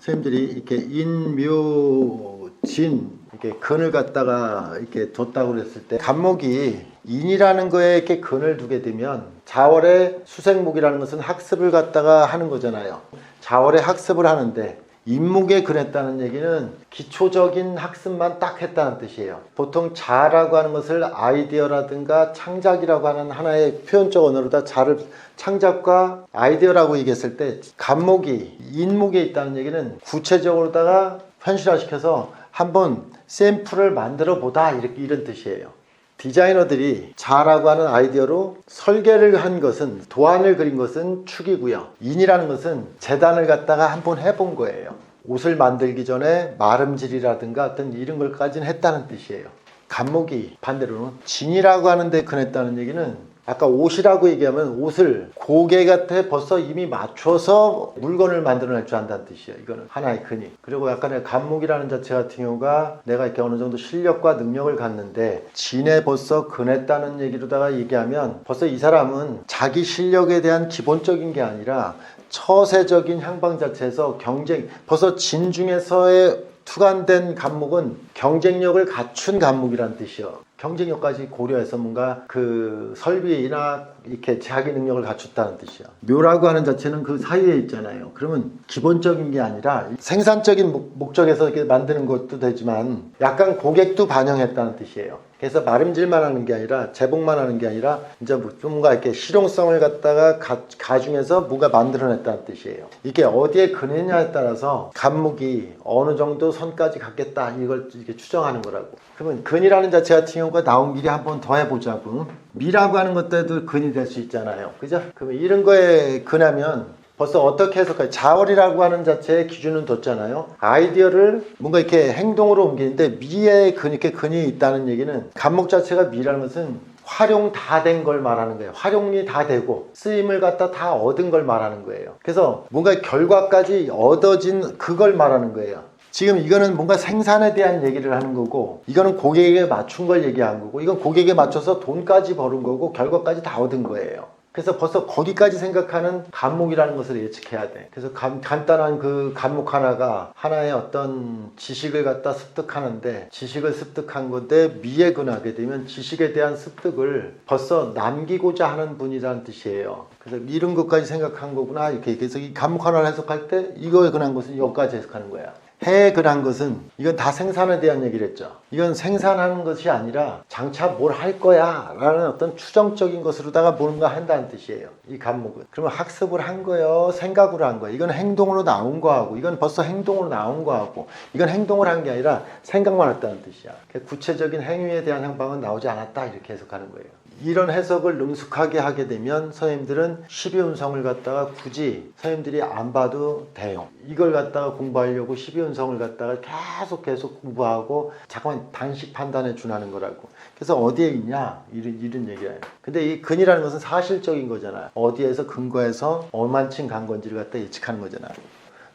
선생님들이 이렇게 인묘진 이렇게 근을 갖다가 이렇게 뒀다고 그랬을 때 간목이 인이라는 거에 이렇게 근을 두게 되면 자월의 수생목이라는 것은 학습을 갖다가 하는 거잖아요. 자월의 학습을 하는데 인목에 근했다는 얘기는 기초적인 학습만 딱 했다는 뜻이에요. 보통 자라고 하는 것을 아이디어라든가 창작이라고 하는 하나의 표현적 언어로다 자를 창작과 아이디어라고 얘기했을 때 간목이 인목에 있다는 얘기는 구체적으로다가 현실화시켜서 한번 샘플을 만들어 보다 이런 뜻이에요. 디자이너들이 자라고 하는 아이디어로 설계를 한 것은 도안을 그린 것은 축이고요. 인이라는 것은 재단을 갖다가 한번 해본 거예요. 옷을 만들기 전에 마름질이라든가 어떤 이런 걸까지는 했다는 뜻이에요. 간목이 반대로는 진이라고 하는데 근했다는 얘기는 아까 옷이라고 얘기하면 옷을 고개 같아 벌써 이미 맞춰서 물건을 만들어낼 줄 안다는 뜻이에요. 이거는 하나의 근이. 그리고 약간의 간목이라는 자체 같은 경우가 내가 이렇게 어느 정도 실력과 능력을 갖는데 진에 벌써 근했다는 얘기로다가 얘기하면 벌써 이 사람은 자기 실력에 대한 기본적인 게 아니라 처세적인 향방 자체에서 벌써 진 중에서의 투간된 간목은 경쟁력을 갖춘 간목이라는 뜻이요. 경쟁력까지 고려해서 뭔가 그 설비나 이렇게 자기 능력을 갖췄다는 뜻이야. 묘라고 하는 자체는 그 사이에 있잖아요. 그러면 기본적인 게 아니라 생산적인 목적에서 이렇게 만드는 것도 되지만 약간 고객도 반영했다는 뜻이에요. 그래서 마름질만 하는 게 아니라 재봉만 하는 게 아니라 이제 뭔가 이렇게 실용성을 갖다가 가중해서 뭔가 만들어냈다는 뜻이에요. 이게 어디에 근했냐에 따라서 간목이 어느 정도 선까지 갔겠다 이걸 이렇게 추정하는 거라고. 그러면 근이라는 자체 같은 경우가 나온 길이 한번 더 해보자고. 미라고 하는 것들도 근이 될 수 있잖아요. 그죠? 그러면 이런 거에 근하면 벌써 어떻게 해석할까요? 자월이라고 하는 자체의 기준은 뒀잖아요. 아이디어를 뭔가 이렇게 행동으로 옮기는데 미에 이렇게 근이 있다는 얘기는 간목 자체가 미라는 것은 활용 다 된 걸 말하는 거예요. 활용이 다 되고 쓰임을 갖다 다 얻은 걸 말하는 거예요. 그래서 뭔가 결과까지 얻어진 그걸 말하는 거예요. 지금 이거는 뭔가 생산에 대한 얘기를 하는 거고 이거는 고객에게 맞춘 걸 얘기한 거고 이건 고객에 맞춰서 돈까지 버는 거고 결과까지 다 얻은 거예요. 그래서 벌써 거기까지 생각하는 간목이라는 것을 예측해야 돼. 그래서 간단한 그 간목 하나가 하나의 어떤 지식을 갖다 습득하는데 지식을 습득한 건데 미에 근하게 되면 지식에 대한 습득을 벌써 남기고자 하는 분이라는 뜻이에요. 그래서 이런 것까지 생각한 거구나 이렇게. 그래서 이 간목 하나를 해석할 때 이거에 근한 것은 여기까지 해석하는 거야. 해에 근한 것은 이건 다 생산에 대한 얘기를 했죠. 이건 생산하는 것이 아니라 장차 뭘 할 거야 라는 어떤 추정적인 것으로다가 뭔가 한다는 뜻이에요. 이 간목은. 그러면 학습을 한 거예요? 생각으로 한 거예요? 이건 행동으로 나온 거하고 이건 벌써 행동으로 나온 거하고 이건 행동을 한 게 아니라 생각만 했다는 뜻이야. 구체적인 행위에 대한 향방은 나오지 않았다 이렇게 해석하는 거예요. 이런 해석을 능숙하게 하게 되면 선생님들은 12운성을 갖다가 굳이 선생님들이 안 봐도 돼요. 이걸 갖다가 공부하려고 12운성을 갖다가 계속 공부하고 잠깐만 단식 판단해 준하는 거라고. 그래서 어디에 있냐 이런 얘기예요. 근데 이 근이라는 것은 사실적인 거잖아요. 어디에서 근거해서 얼만큼 간 건지를 갖다 예측하는 거잖아요.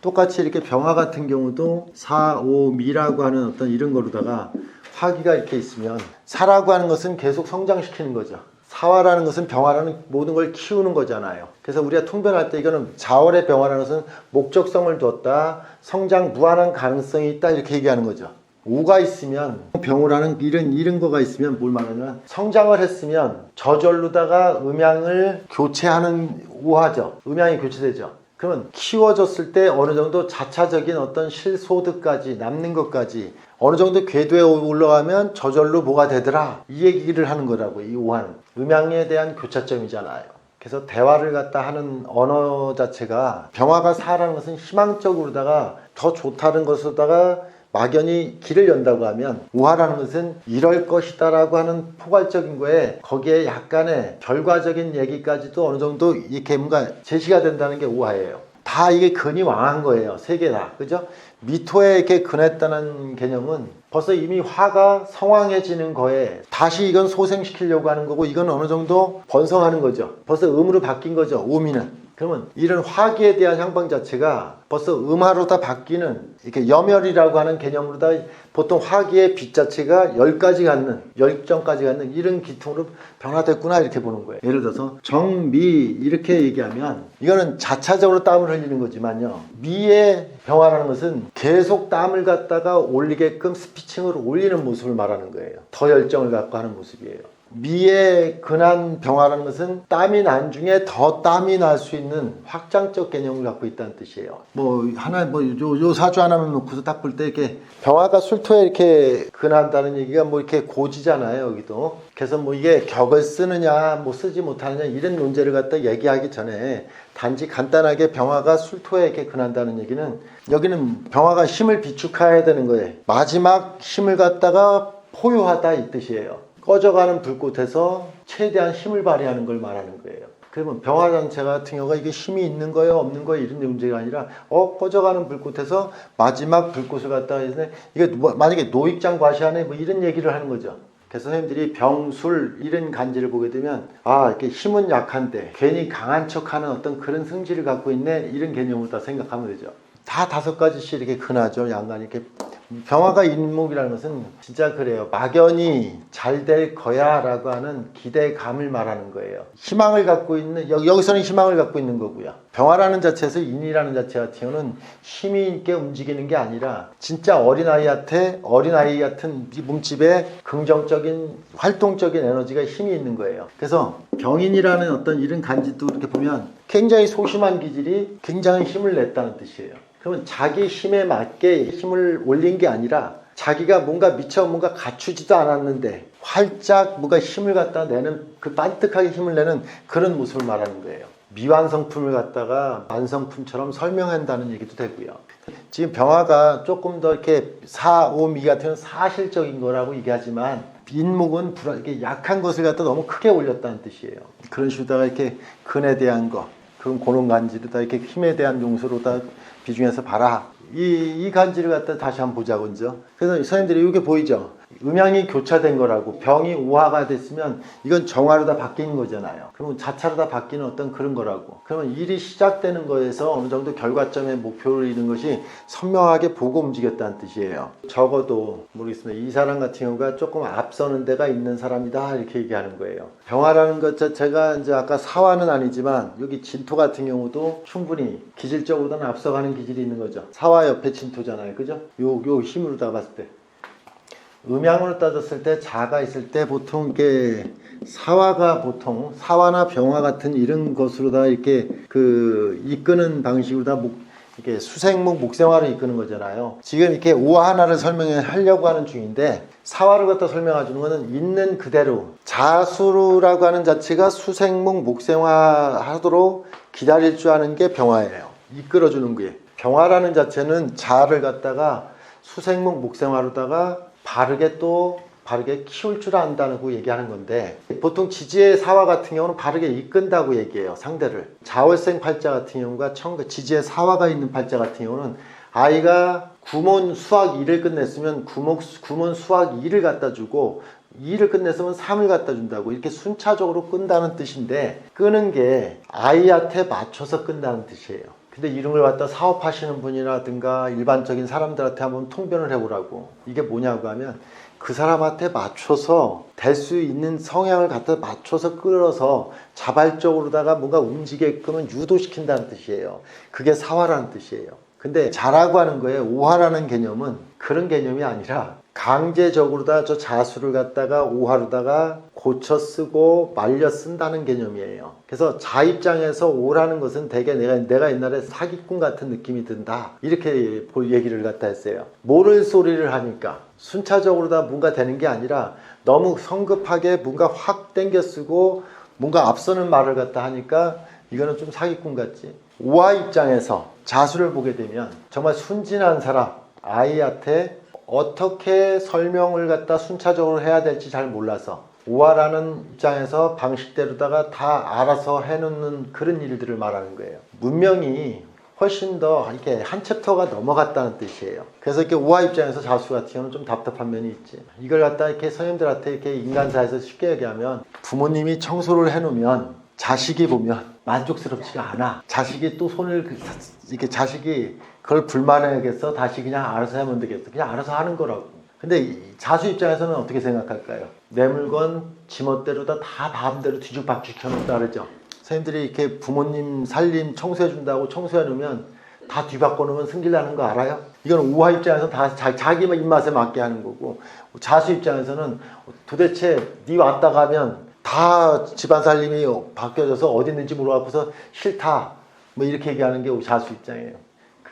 똑같이 이렇게 병화 같은 경우도 사, 오, 미라고 하는 어떤 이런 거로다가 화기가 이렇게 있으면 사라고 하는 것은 계속 성장시키는 거죠. 사화라는 것은 병화라는 모든 걸 키우는 거잖아요. 그래서 우리가 통변할 때 이거는 자월의 병화라는 것은 목적성을 뒀다, 성장 무한한 가능성이 있다 이렇게 얘기하는 거죠. 오가 있으면 병우라는 이런 거가 있으면 뭘 말하냐면 성장을 했으면 저절로다가 음양을 교체하는 오하죠. 음양이 교체되죠. 그러면 키워졌을 때 어느 정도 자차적인 어떤 실소득까지 남는 것까지 어느 정도 궤도에 올라가면 저절로 뭐가 되더라 이 얘기를 하는 거라고. 이 오한 음양에 대한 교차점이잖아요. 그래서 대화를 갖다 하는 언어 자체가 병화가 사라는 것은 희망적으로다가 더 좋다는 것으로다가 막연히 길을 연다고 하면 오화라는 것은 이럴 것이다 라고 하는 포괄적인 거에 거기에 약간의 결과적인 얘기까지도 어느 정도 이렇게 뭔가 제시가 된다는 게 오화예요. 다 이게 근이 왕한 거예요. 세 개 다. 그죠? 미토에 이렇게 근했다는 개념은 벌써 이미 화가 성황해지는 거에 다시 이건 소생시키려고 하는 거고, 이건 어느 정도 번성하는 거죠. 벌써 음으로 바뀐 거죠, 오미는. 그러면 이런 화기에 대한 향방 자체가 벌써 음화로 다 바뀌는, 이렇게 염열이라고 하는 개념으로 다 보통 화기의 빛 자체가 10까지 갖는, 10점까지 갖는 이런 기통으로 변화됐구나, 이렇게 보는 거예요. 예를 들어서 정미 이렇게 얘기하면 이거는 자차적으로 땀을 흘리는 거지만요, 미의 병화라는 것은 계속 땀을 갖다가 올리게끔 스피칭으로 올리는 모습을 말하는 거예요. 더 열정을 갖고 하는 모습이에요. 미의 근한 병화라는 것은 땀이 난 중에 더 땀이 날 수 있는 확장적 개념을 갖고 있다는 뜻이에요. 요 사주 하나만 놓고서 딱 볼 때 이렇게 병화가 술토에 이렇게 근한다는 얘기가 이렇게 고지잖아요, 여기도. 그래서 이게 격을 쓰느냐, 쓰지 못하느냐, 이런 논제를 갖다 얘기하기 전에 단지 간단하게 병화가 술토에 이렇게 근한다는 얘기는, 여기는 병화가 힘을 비축해야 되는 거예요. 마지막 힘을 갖다가 포효하다, 이 뜻이에요. 꺼져가는 불꽃에서 최대한 힘을 발휘하는 걸 말하는 거예요. 그러면 병화 전체 같은 경우가 이게 힘이 있는 거예요, 없는 거예요, 이런 문제가 아니라 꺼져가는 불꽃에서 마지막 불꽃을 갖다가 해서 이게 만약에 노익장 과시하네 이런 얘기를 하는 거죠. 그래서 선생님들이 병술 이런 간지를 보게 되면 이렇게 힘은 약한데 괜히 강한 척하는 어떤 그런 성질을 갖고 있네, 이런 개념으로 다 생각하면 되죠. 다 5가지씩 이렇게 근하죠, 양간이 이렇게. 병화가 인목이라는 것은 진짜 그래요. 막연히 잘 될 거야 라고 하는 기대감을 말하는 거예요. 희망을 갖고 있는, 여기서는 희망을 갖고 있는 거고요. 병화라는 자체에서 인이라는 자체 같은 경우는 힘이 있게 움직이는 게 아니라 진짜 어린아이 같은 몸집에 긍정적인 활동적인 에너지가 힘이 있는 거예요. 그래서 병인이라는 어떤 이런 간지도 이렇게 보면 굉장히 소심한 기질이 굉장히 힘을 냈다는 뜻이에요. 그러면 자기 힘에 맞게 힘을 올린 게 아니라 자기가 미처 갖추지도 않았는데 활짝 힘을 갖다 내는, 그 반듯하게 힘을 내는 그런 모습을 말하는 거예요. 미완성품을 갖다가 완성품처럼 설명한다는 얘기도 되고요. 지금 병화가 조금 더 이렇게 미 같은 사실적인 거라고 얘기하지만, 인목은 이렇게 약한 것을 갖다 너무 크게 올렸다는 뜻이에요. 그런 식으로다가 이렇게 근에 대한 거, 그런 고런 간지를 다 이렇게 힘에 대한 용서로 다 비중해서 봐라. 이 간지를 갖다 다시 한번 보자고. 그래서 선생님들이 이게 보이죠? 음양이 교차된 거라고. 병이 우화가 됐으면 이건 정화로 다 바뀌는 거잖아요. 그러면 자차로 다 바뀌는 어떤 그런 거라고. 그러면 일이 시작되는 거에서 어느 정도 결과점의 목표를 이루는 것이 선명하게 보고 움직였다는 뜻이에요. 적어도 모르겠습니다. 이 사람 같은 경우가 조금 앞서는 데가 있는 사람이다, 이렇게 얘기하는 거예요. 병화라는 것 자체가 아까 사화는 아니지만 여기 진토 같은 경우도 충분히 기질적으로는 앞서가는 기질이 있는 거죠. 사화 옆에 진토잖아요, 그죠? 요 힘으로 다 봤을 때. 음양으로 따졌을 때 자가 있을 때 보통 이게 사화가 보통 사화나 병화 같은 이런 것으로 다 이렇게 이끄는 방식으로 다 이렇게 수생목 목생화를 이끄는 거잖아요. 지금 이렇게 오화 하나를 설명하려고 하는 중인데, 사화를 갖다 설명해 주는 거는 있는 그대로 자수라고 하는 자체가 수생목 목생화 하도록 기다릴 줄 아는 게 병화예요. 이끌어 주는 게. 병화라는 자체는 자를 갖다가 수생목 목생화로다가 바르게 키울 줄 안다고 얘기하는 건데, 보통 지지의 사화 같은 경우는 바르게 이끈다고 얘기해요, 상대를. 자월생 팔자 같은 경우가 지지의 사화가 있는 팔자 같은 경우는 아이가 구몬 수학 2를 끝냈으면 구몬 수학 2를 갖다 주고 2를 끝냈으면 3을 갖다 준다고, 이렇게 순차적으로 끈다는 뜻인데, 끄는 게 아이한테 맞춰서 끈다는 뜻이에요. 근데 이런 걸 갖다 사업하시는 분이라든가 일반적인 사람들한테 한번 통변을 해보라고. 이게 뭐냐고 하면 그 사람한테 맞춰서 될 수 있는 성향을 갖다 맞춰서 끌어서 자발적으로다가 뭔가 움직이게끔 유도시킨다는 뜻이에요. 그게 사화라는 뜻이에요. 근데 자라고 하는 거에 오화라는 개념은 그런 개념이 아니라 강제적으로다 저 자수를 갖다가 오화로다가 고쳐 쓰고 말려 쓴다는 개념이에요. 그래서 자 입장에서 오라는 것은 되게 내가 옛날에 사기꾼 같은 느낌이 든다, 이렇게 얘기를 갖다 했어요. 모를 소리를 하니까 순차적으로다 뭔가 되는 게 아니라 너무 성급하게 뭔가 확 땡겨 쓰고 뭔가 앞서는 말을 갖다 하니까 이거는 좀 사기꾼 같지. 오화 입장에서 자수를 보게 되면 정말 순진한 사람, 아이한테 어떻게 설명을 갖다 순차적으로 해야 될지 잘 몰라서 오화라는 입장에서 방식대로다가 다 알아서 해놓는 그런 일들을 말하는 거예요. 문명이 훨씬 더 이렇게 한 챕터가 넘어갔다는 뜻이에요. 그래서 이렇게 우화 입장에서 자수 같은 경우는 좀 답답한 면이 있지. 이걸 갖다 이렇게 선생님들한테 이렇게 인간사에서 쉽게 얘기하면 부모님이 청소를 해놓으면 자식이 보면 만족스럽지가 않아. 자식이 또 손을 이렇게 자식이 그걸 불만해야겠어? 다시 그냥 알아서 하면 되겠어? 그냥 알아서 하는 거라고. 근데 이 자수 입장에서는 어떻게 생각할까요? 내 물건 지멋대로 다 마음대로 뒤죽박죽 켜놓는다 그러죠. 선생님들이 이렇게 부모님 살림 청소해 준다고 청소해 놓으면 다 뒤바꿔 놓으면 승질나는 거 알아요? 이건 우화 입장에서는 다 자기 입맛에 맞게 하는 거고, 자수 입장에서는 도대체 네 왔다 가면 다 집안 살림이 바뀌어져서 어디 있는지 물어갖고서 싫다 뭐 이렇게 얘기하는 게 자수 입장이에요.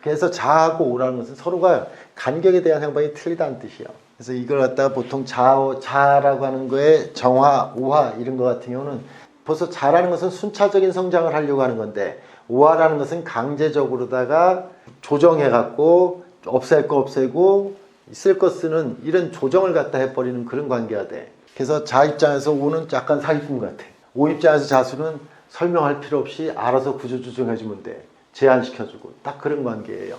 그래서 자하고 우라는 것은 서로가 간격에 대한 행방이 틀리다는 뜻이에요. 그래서 이걸 갖다가 보통 자라고 하는 거에 정화, 우화 이런 거 같은 경우는 벌써 자라는 것은 순차적인 성장을 하려고 하는 건데, 우화라는 것은 강제적으로다가 조정해갖고 없앨 거 없애고 쓸 거 쓰는 이런 조정을 갖다 해버리는 그런 관계가 돼. 그래서 자 입장에서 우는 약간 사기꾼 같아. 우 입장에서 자수는 설명할 필요 없이 알아서 구조조정해주면 돼. 제한시켜주고 딱 그런 관계예요.